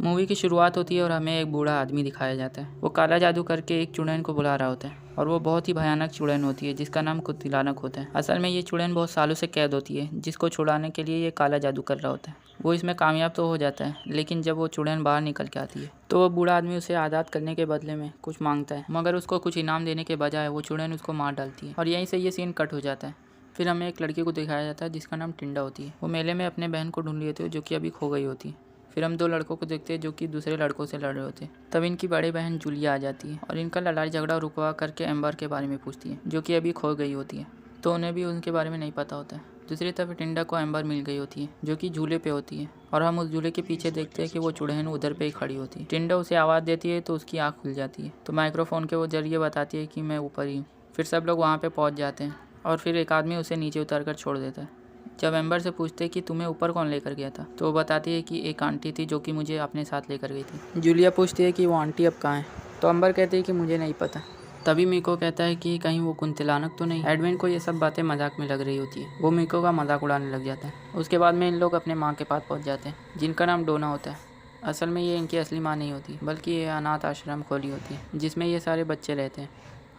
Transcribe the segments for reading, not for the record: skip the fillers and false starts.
Movie की शुरुआत होती है और हमें एक बूढ़ा आदमी दिखाया जाता है। वो काला जादू करके एक चुड़ैल को बुला रहा होता है और वो बहुत ही भयानक चुड़ैल होती है जिसका नाम कुतिलानक होता है। असल में ये चुड़ैल बहुत सालों से कैद होती है जिसको छुड़ाने के लिए ये काला जादू कर रहा होता है। वो इसमें कामयाब तो हो जाता है, लेकिन जब वो चुड़ैल बाहर निकल के आती है तो वो बूढ़ा आदमी उसे आज़ाद करने के बदले में कुछ मांगता है, मगर उसको कुछ इनाम देने के बजाय वो चुड़ैल उसको मार डालती है और यहीं से ये सीन कट हो जाता है। फिर हमें एक लड़की को दिखाया जाता है जिसका नाम टिंडा होती है। वो मेले में अपने बहन को ढूंढ रही होती है जो कि अभी खो गई होती है। फिर हम दो लड़कों को देखते हैं जो कि दूसरे लड़कों से लड़ रहे होते हैं। तब इनकी बड़ी बहन जूलिया आ जाती है और इनका लड़ाई झगड़ा रुकवा करके एम्बर के बारे में पूछती है जो कि अभी खो गई होती है, तो उन्हें भी उनके बारे में नहीं पता होता है। दूसरी तरफ टिंडा को एम्बर मिल गई होती है जो कि झूले पे होती है और हम उस झूले के पीछे देखते हैं कि वो चुड़ैल उधर पे ही खड़ी होती है। टिंडा उसे आवाज़ देती है तो उसकी आँख खुल जाती है, तो माइक्रोफोन के वो जरिए बताती है कि मैं ऊपर ही हूँ। फिर सब लोग वहाँ पे पहुँच जाते हैं और फिर एक आदमी उसे नीचे उतर कर छोड़ देता है। जब एम्बर से पूछते कि तुम्हें ऊपर कौन लेकर गया था, तो वो बताती है कि एक आंटी थी जो कि मुझे अपने साथ लेकर गई थी। जूलिया पूछती है कि वो आंटी अब कहाँ है, तो एम्बर कहती है कि मुझे नहीं पता। तभी मीको कहता है कि कहीं वो कुंतिलानक तो नहीं। एडविन को ये सब बातें मजाक में लग रही होती है, वो मीको का मजाक उड़ाने लग जाता है। उसके बाद में इन लोग अपने माँ के पास पहुँच जाते हैं जिनका नाम डोना होता है। असल में ये इनकी असली माँ नहीं होती, बल्कि ये अनाथ आश्रम खोली होती है जिसमें ये सारे बच्चे रहते हैं।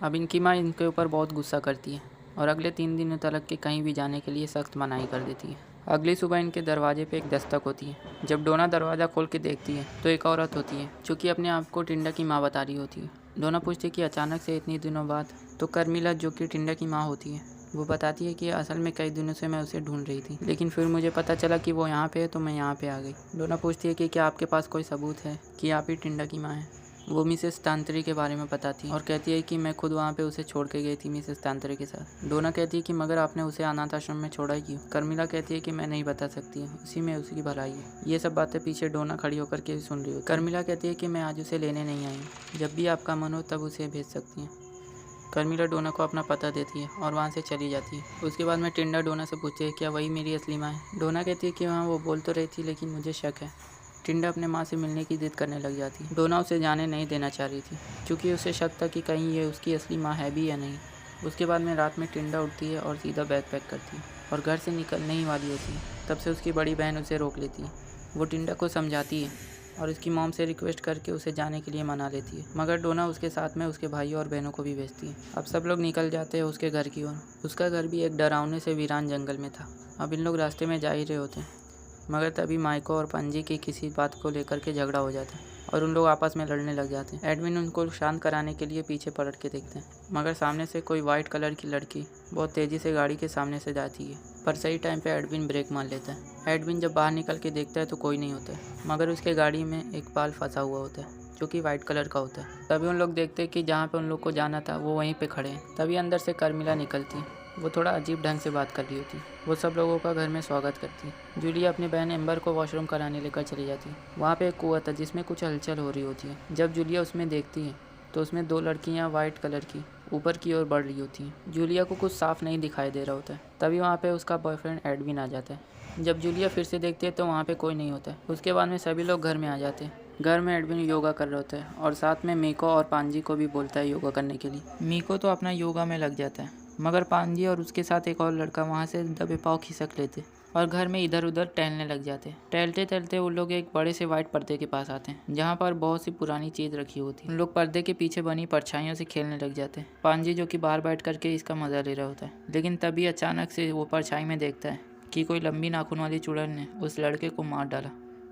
अब इनकी माँ इनके ऊपर बहुत गुस्सा करती है और अगले 3 दिनों तक के कहीं भी जाने के लिए सख्त मनाही कर देती है। अगली सुबह इनके दरवाजे पे एक दस्तक होती है। जब डोना दरवाज़ा खोल के देखती है तो एक औरत होती है जो कि अपने आप को टिंडा की माँ बता रही होती है। डोना पूछती है कि अचानक से इतनी दिनों बाद, तो कर्मिला जो कि टिंडा की माँ होती है वो बताती है कि असल में कई दिनों से मैं उसे ढूंढ रही थी, लेकिन फिर मुझे पता चला कि वो यहाँ पे है तो मैं यहाँ पे आ गई। डोना पूछती है कि क्या आपके पास कोई सबूत है कि आप ही टिंडा की माँ हैं। वो मिसेस तांत्री के बारे में बताती है और कहती है कि मैं खुद वहाँ पे उसे छोड़ के गई थी मिसेस तांत्री के साथ। डोना कहती है कि मगर आपने उसे अनाथ आश्रम में छोड़ा ही क्यों। कर्मिला कहती है कि मैं नहीं बता सकती, उसी में उसी की भलाई है। ये सब बातें पीछे डोना खड़ी होकर के सुन रही हो। कर्मिला कहती है कि मैं आज उसे लेने नहीं आई हूँ, जब भी आपका मन हो तब उसे भेज सकती हैं। कर्मिला डोना को अपना पता देती है और वहाँ से चली जाती है। उसके बाद में टिंडा डोना से पूछती है क्या वही मेरी असली माँ है। डोना कहती है कि हाँ वो बोल तो रही थी, लेकिन मुझे शक है। टिंडा अपने माँ से मिलने की जिद करने लग जाती है। डोना उसे जाने नहीं देना चाह रही थी क्योंकि उसे शक था कि कहीं ये उसकी असली माँ है भी या नहीं। उसके बाद में रात में टिंडा उठती है और सीधा बैग पैक करती है और घर से निकलने ही वाली होती है। तब से उसकी बड़ी बहन उसे रोक लेती है। वो टिंडा को समझाती है और उसकी मॉम से रिक्वेस्ट करके उसे जाने के लिए मना लेती है, मगर डोना उसके साथ में उसके भाइयों और बहनों को भी भेजती है। अब सब लोग निकल जाते हैं उसके घर की ओर। उसका घर भी एक डरावने से वीरान जंगल में था। अब इन लोग रास्ते में जा ही रहे होते हैं, मगर तभी माइको और पंजी की किसी बात को लेकर के झगड़ा हो जाता है और उन लोग आपस में लड़ने लग जाते हैं। एडविन उनको शांत कराने के लिए पीछे पलट के देखते हैं, मगर सामने से कोई वाइट कलर की लड़की बहुत तेज़ी से गाड़ी के सामने से जाती है, पर सही टाइम पे एडविन ब्रेक मार लेता है। एडविन जब बाहर निकल के देखता है तो कोई नहीं होता है, मगर उसके गाड़ी में एक बाल फंसा हुआ होता है जो कि वाइट कलर का होता है। तभी उन लोग देखते हैं कि जहाँ पे उन लोग को जाना था वो वहीं पे खड़े हैं। तभी अंदर से कर्मिला निकलती है। वो थोड़ा अजीब ढंग से बात कर रही होती है। वो सब लोगों का घर में स्वागत करती है। जूलिया अपनी बहन एम्बर को वॉशरूम कराने लेकर चली जाती है। वहाँ पे एक कुआं था जिसमें कुछ हलचल हो रही होती है। जब जूलिया उसमें देखती है तो उसमें 2 लड़कियाँ वाइट कलर की ऊपर की ओर बढ़ रही होती हैं। जूलिया को कुछ साफ नहीं दिखाई दे रहा होता है। तभी वहाँ पे उसका बॉयफ्रेंड एडविन आ जाता है। जब जूलिया फिर से देखती है तो वहाँ पे कोई नहीं होता है। उसके बाद में सभी लोग घर में आ जाते हैं। घर में एडविन योगा कर रहा होता है और साथ में मीको और पांजी को भी बोलता है योगा करने के लिए। मीको तो अपना योगा में लग जाता है, मगर पांजी और उसके साथ एक और लड़का वहाँ से दबे पाँव खिसक लेते और घर में इधर उधर टहलने लग जाते। टहलते टहलते वो लोग एक बड़े से वाइट पर्दे के पास आते हैं जहाँ पर बहुत सी पुरानी चीज़ रखी होती है। उन लोग पर्दे के पीछे बनी परछाइयों से खेलने लग जाते हैं। पांजी जो कि बाहर बैठ करके इसका मज़ा ले रहा होता है, लेकिन तभी अचानक से वो परछाई में देखता है कि कोई लंबी नाखून वाली चुड़ैल ने उस लड़के को मार डाला।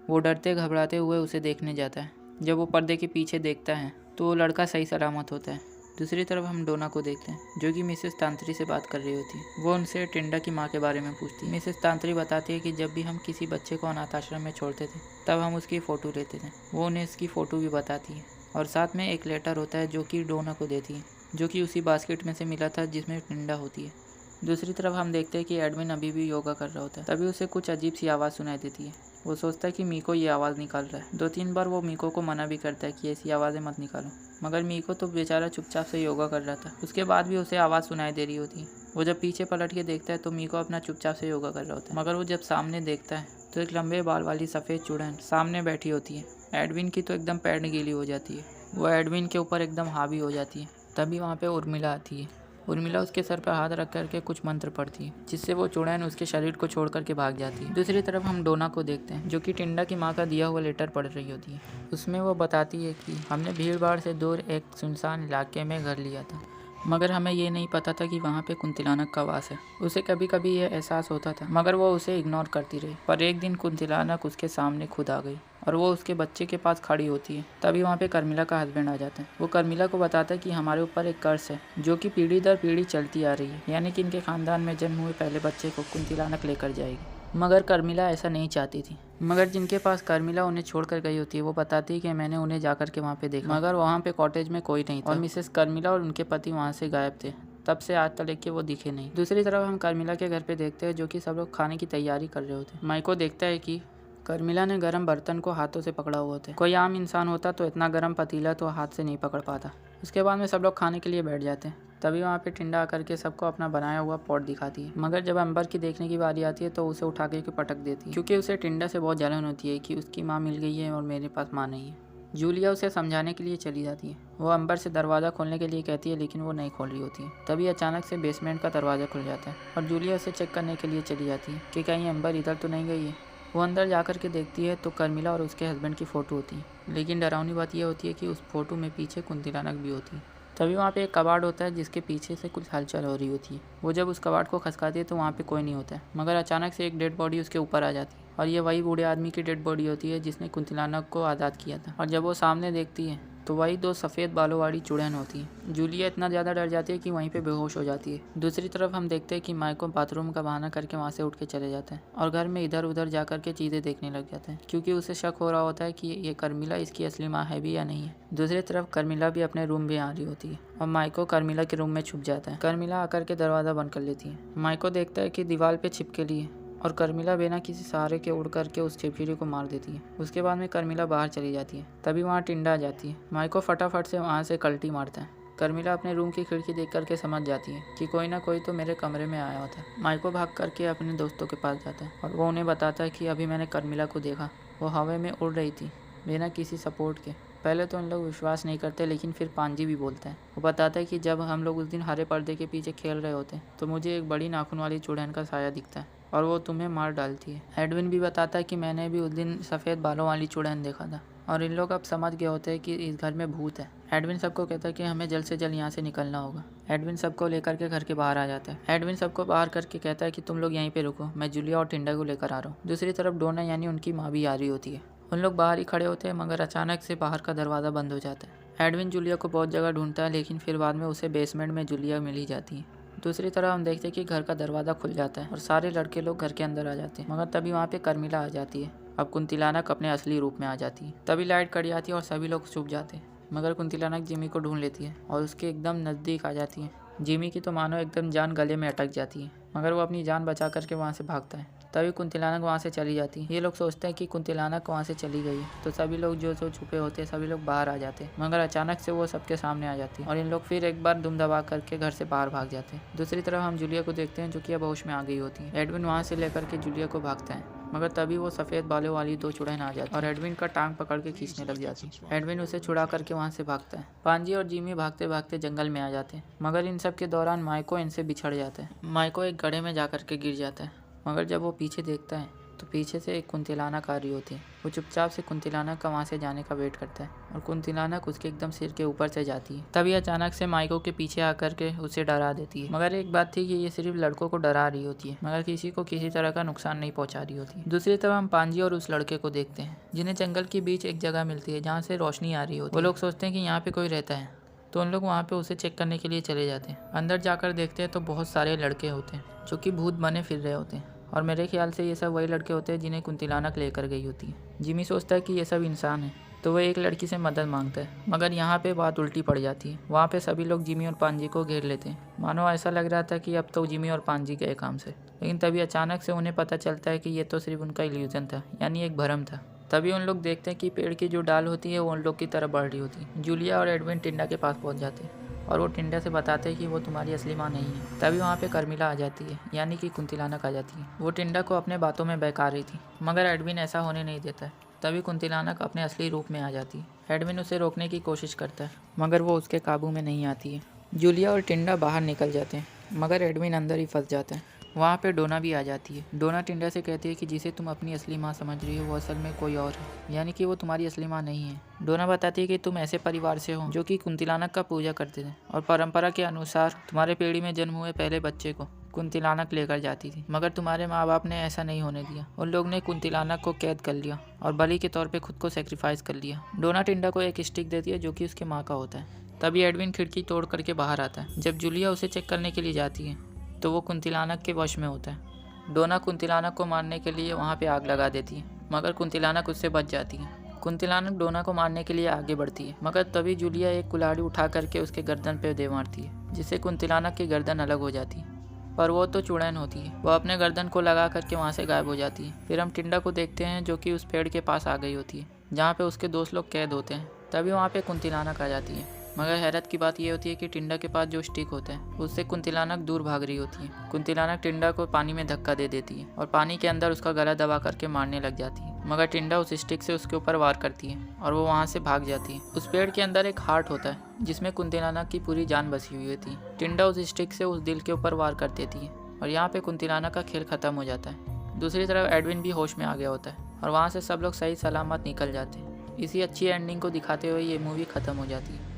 वो डरते घबराते हुए उसे देखने जाता है। जब वो पर्दे के पीछे देखता है तो वो लड़का सही सलामत होता है। दूसरी तरफ हम डोना को देखते हैं जो कि मिसेस तांत्री से बात कर रही होती है। वो उनसे टिंडा की माँ के बारे में पूछती है। मिसेस तांत्री बताती है कि जब भी हम किसी बच्चे को अनाथ आश्रम में छोड़ते थे तब हम उसकी फ़ोटो लेते थे। वो उन्हें इसकी फ़ोटो भी बताती है और साथ में एक लेटर होता है जो कि डोना को देती है, जो कि उसी बास्केट में से मिला था जिसमें टिंडा होती है। दूसरी तरफ हम देखते हैं कि एडविन अभी भी योगा कर रहा होता है। तभी उसे कुछ अजीब सी आवाज़ सुनाई देती है। वो सोचता है कि मीको ये आवाज़ निकाल रहा है। 2-3 बार वो मीको को मना भी करता है कि ऐसी आवाज़ें मत निकालो, मगर मीको तो बेचारा चुपचाप से योगा कर रहा था। उसके बाद भी उसे आवाज़ सुनाई दे रही होती है। वो जब पीछे पलट के देखता है तो मीको अपना चुपचाप से योगा कर रहा होता है, मगर वो जब सामने देखता है तो एक लंबे बाल वाली सफ़ेद चुड़ैल सामने बैठी होती है। एडविन की तो एकदम पैंट गीली हो जाती है। वो एडविन के ऊपर एकदम हावी हो जाती है। तभी वहाँ पर उर्मिला आती है उर्मिला उसके सर पर हाथ रख करके कुछ मंत्र पढ़ती है, जिससे वो चुड़ैल उसके शरीर को छोड़ करके भाग जाती है। दूसरी तरफ हम डोना को देखते हैं, जो कि टिंडा की माँ का दिया हुआ लेटर पढ़ रही होती है। उसमें वो बताती है कि हमने भीड़ भाड़ से दूर एक सुनसान इलाके में घर लिया था, मगर हमें ये नहीं पता था कि वहाँ पे कुंतिलानक का वास है। उसे कभी कभी यह एहसास होता था, मगर वो उसे इग्नोर करती रही। पर एक दिन कुंतिलानक उसके सामने खुद आ गई और वो उसके बच्चे के पास खड़ी होती है। तभी वहाँ पे कर्मिला का हस्बैंड आ जाता है। वो कर्मिला को बताता है कि हमारे ऊपर एक कर्ज है, जो कि पीढ़ी दर पीढ़ी चलती आ रही है, यानी कि इनके खानदान में जन्म हुए पहले बच्चे को कुंतिलानक लेकर जाएगी। मगर कर्मिला ऐसा नहीं चाहती थी। मगर जिनके पास कर्मिला उन्हें छोड़कर गई होती है, वो बताती है कि मैंने उन्हें जाकर के वहाँ पे देखा, मगर वहाँ पे कॉटेज में कोई नहीं था और मिसेस कर्मिला और उनके पति वहाँ से गायब थे। तब से आज तक के वो दिखे नहीं। दूसरी तरफ हम कर्मिला के घर पे देखते हैं, जो कि सब लोग खाने की तैयारी कर रहे होते हैं। माइको देखता है कि कर्मिला ने गर्म बर्तन को हाथों से पकड़ा हुआ था। कोई आम इंसान होता तो इतना गर्म पतीला तो हाथ से नहीं पकड़ पाता। उसके बाद में सब लोग खाने के लिए बैठ जाते हैं। तभी वहाँ पे टिंडा आकर के सबको अपना बनाया हुआ पॉट दिखाती है, मगर जब अंबर की देखने की बारी आती है तो उसे उठा के पटक देती है, क्योंकि उसे टिंडा से बहुत जलन होती है कि उसकी माँ मिल गई है और मेरे पास माँ नहीं है। जूलिया उसे समझाने के लिए चली जाती है। वो अंबर से दरवाज़ा खोलने के लिए कहती है, लेकिन वो नहीं खोल रही होती है। तभी अचानक से बेसमेंट का दरवाज़ा खुल जाता है और जूलिया उसे चेक करने के लिए चली जाती है कि कहीं अंबर इधर तो नहीं गई है। वो अंदर जाकर के देखती है तो कर्मिला और उसके हस्बैंड की फ़ोटो होती है, लेकिन डरावनी बात यह होती है कि उस फोटो में पीछे कुंतिलानक भी होती है। तभी वहाँ पे एक कबाड़ होता है, जिसके पीछे से कुछ हलचल हो रही होती है। वो जब उस कबाड़ को खसकाती है तो वहाँ पे कोई नहीं होता है, मगर अचानक से एक डेड बॉडी उसके ऊपर आ जाती है और ये वही बूढ़े आदमी की डेड बॉडी होती है जिसने कुंतिलानक को आज़ाद किया था। और जब वो सामने देखती है तो वही दो सफ़ेद बालों वाली चुड़ैल होती है। जूलिया इतना ज़्यादा डर जाती है कि वहीं पे बेहोश हो जाती है। दूसरी तरफ हम देखते हैं कि माइको बाथरूम का बहाना करके वहाँ से उठ के चले जाते हैं और घर में इधर उधर जा करके चीज़ें देखने लग जाते हैं, क्योंकि उसे शक हो रहा होता है कि ये कर्मिला इसकी असली माँ है भी या नहीं है। दूसरी तरफ कर्मिला भी अपने रूम में आ रही होती है और माइको कर्मिला के रूम में छुप जाता है। कर्मिला आकर के दरवाज़ा बंद कर लेती है। माइको देखता है कि दीवार पे छिपके लिए और कर्मिला बिना किसी सहारे के उड़ करके उस छिपकली को मार देती है। उसके बाद में कर्मिला बाहर चली जाती है। तभी वहाँ टिंडा आ जाती है। माइको फटाफट से वहाँ से कल्टी मारता है। कर्मिला अपने रूम की खिड़की देख करके समझ जाती है कि कोई ना कोई तो मेरे कमरे में आया होता है। माइको भाग करके अपने दोस्तों के पास जाता है और वो उन्हें बताता है कि अभी मैंने कर्मिला को देखा, वो हवा में उड़ रही थी बिना किसी सपोर्ट के। पहले तो उन लोग विश्वास नहीं करते, लेकिन फिर पांजी भी बोलता है। वो बताता है कि जब हम लोग उस दिन हरे पर्दे के पीछे खेल रहे होते हैं तो मुझे एक बड़ी नाखून वाली चुड़ैल का साया दिखता है और वो तुम्हें मार डालती है। एडविन भी बताता है कि मैंने भी उस दिन सफ़ेद बालों वाली चुड़ैल देखा था और इन लोग अब समझ गए होते हैं कि इस घर में भूत है। एडविन सबको कहता है कि हमें जल्द से जल्द यहाँ से निकलना होगा। एडविन सबको लेकर के घर के बाहर आ जाता है। एडविन सबको बाहर करके कहता है कि तुम लोग यहीं पे रुको, मैं जूलिया और टिंडा को लेकर आ रहा हूँ। दूसरी तरफ डोना यानी उनकी माँ भी आ रही होती है। उन लोग बाहर ही खड़े होते हैं, मगर अचानक से बाहर का दरवाज़ा बंद हो जाता है। एडविन जूलिया को बहुत जगह ढूंढता है, लेकिन फिर बाद में उसे बेसमेंट में जूलिया मिल ही जाती है। दूसरी तरफ हम देखते हैं कि घर का दरवाज़ा खुल जाता है और सारे लड़के लोग घर के अंदर आ जाते हैं, मगर तभी वहाँ पे कर्मिला आ जाती है। अब कुंतिलानक अपने असली रूप में आ जाती है। तभी लाइट कट जाती है और सभी लोग छुप जाते हैं, मगर कुंतिलानक जिमी को ढूंढ लेती है और उसके एकदम नज़दीक आ जाती है। जिमी की तो मानो एकदम जान गले में अटक जाती है, मगर वो अपनी जान बचा करके वहाँ से भागता है। तभी कुंतिलानक वहाँ से चली जाती है। ये लोग सोचते हैं कि कुंतिलानक वहाँ से चली गई है, तो सभी लोग जो छुपे होते हैं सभी लोग बाहर आ जाते हैं, मगर अचानक से वो सबके सामने आ जाती है और इन लोग फिर एक बार दुम दबा करके घर से बाहर भाग जाते हैं। दूसरी तरफ हम जूलिया को देखते हैं, जो कि अब होश में आ गई होती है। एडविन वहाँ से लेकर के जूलिया को भागता है, मगर तभी वो सफ़ेद बालों वाली दो चुड़ैल आ जाती है और एडविन का टांग पकड़ के खींचने लग जाती है। एडविन उसे छुड़ा करके वहाँ से भागता है। पांजी और जिमी भागते भागते जंगल में आ जाते हैं, मगर इन सब के दौरान माइको इनसे बिछड़ जाता है। माइको एक गड्ढे में जा करके गिर जाता है, मगर जब वो पीछे देखता है तो पीछे से एक कुंतिलानक आ रही होती है। वो चुपचाप से कुंतिलानक का वहाँ से जाने का वेट करता है और कुंतिलानक उसके एकदम सिर के ऊपर से जाती है। तभी अचानक से माइको के पीछे आकर के उसे डरा देती है। मगर एक बात थी कि ये सिर्फ लड़कों को डरा रही होती है, मगर किसी को किसी तरह का नुकसान नहीं पहुँचा रही होती है। दूसरी तरफ हम पांजी और उस लड़के को देखते हैं, जिन्हें जंगल के बीच एक जगह मिलती है जहाँ से रोशनी आ रही होती है। वो लोग सोचते हैं कि यहाँ पे कोई रहता है, तो उन लोग वहाँ पे उसे चेक करने के लिए चले जाते हैं। अंदर जाकर देखते हैं तो बहुत सारे लड़के होते हैं जो कि भूत बने फिर रहे होते हैं, और मेरे ख्याल से ये सब वही लड़के होते हैं जिन्हें कुंतिलानक लेकर गई होती है। जिमी सोचता है कि ये सब इंसान है, तो वह एक लड़की से मदद मांगता है, मगर यहाँ पे बात उल्टी पड़ जाती है। वहाँ पे सभी लोग जिमी और पांजी को घेर लेते हैं। मानो ऐसा लग रहा था कि अब तो जिमी और पांजी गए काम से, लेकिन तभी अचानक से उन्हें पता चलता है कि ये तो सिर्फ उनका इल्यूजन था, यानी एक भ्रम था। तभी उन लोग देखते हैं कि पेड़ की जो डाल होती है वो उन लोग की तरफ बढ़ रही होती है। जूलिया और एडविन टिंडा के पास पहुँच जाते हैं और वो टिंडा से बताते हैं कि वो तुम्हारी असली माँ नहीं है। तभी वहाँ पे कर्मिला आ जाती है, यानी कि कुंतिलानक आ जाती है। वो टिंडा को अपने बातों में बहका रही थी, मगर एडविन ऐसा होने नहीं देता है। तभी कुंतिलानक अपने असली रूप में आ जाती है। एडविन उसे रोकने की कोशिश करता है, मगर वो उसके काबू में नहीं आती है जूलिया और टिंडा बाहर निकल जाते हैं, मगर एडविन अंदर ही फंस जाता है। वहाँ पे डोना भी आ जाती है। डोना टिंडा से कहती है कि जिसे तुम अपनी असली माँ समझ रही हो वो असल में कोई और है, यानी कि वो तुम्हारी असली माँ नहीं है। डोना बताती है कि तुम ऐसे परिवार से हो जो कि कुंतिलानक का पूजा करते थे और परंपरा के अनुसार तुम्हारे पीढ़ी में जन्म हुए पहले बच्चे को कुंतिलानक लेकर जाती थी, मगर तुम्हारे माँ बाप ने ऐसा नहीं होने दिया। उन लोग ने कुंतिलानक को कैद कर लिया और बलि के तौर पे खुद को सेक्रीफाइस कर लिया। डोना टिंडा को एक स्टिक देती है जो कि उसकी माँ का होता है। तभी एडविन खिड़की तोड़ करके बाहर आता है। जब जूलिया उसे चेक करने के लिए जाती है तो वो कुंतिलानक के वश में होता है। डोना कुंतिलानक को मारने के लिए वहाँ पे आग लगा देती है, मगर कुंतिलानक उससे बच जाती है। कुंतिलानक डोना को मारने के लिए आगे बढ़ती है, मगर तभी जूलिया एक कुल्हाड़ी उठा करके उसके गर्दन पे दे मारती है, जिससे कुंतिलानक की गर्दन अलग हो जाती है। पर वो तो चुड़ैल होती है, वो अपने गर्दन को लगा करके वहाँ से गायब हो जाती है। फिर हम टिंडा को देखते हैं जो कि उस पेड़ के पास आ गई होती है जहाँ पे उसके दोस्त लोग कैद होते हैं। तभी वहाँ पे कुंतिलानक आ जाती है, मगर हैरत की बात यह होती है कि टिंडा के पास जो स्टिक होता है उससे कुंतिलानक दूर भाग रही होती है। कुंतिलानक टिंडा को पानी में धक्का दे देती है और पानी के अंदर उसका गला दबा करके मारने लग जाती है, मगर टिंडा उस स्टिक से उसके ऊपर वार करती है और वो वहाँ से भाग जाती है। उस पेड़ के अंदर एक हार्ट होता है जिसमें कुंतिलानक की पूरी जान बसी हुई होती है। टिंडा उस स्टिक से उस दिल के ऊपर वार कर देती है और यहाँ पे कुंतिलानक का खेल खत्म हो जाता है। दूसरी तरफ एडविन भी होश में आ गया होता है और वहाँ से सब लोग सही सलामत निकल जाते हैं। इसी अच्छी एंडिंग को दिखाते हुए ये मूवी खत्म हो जाती है।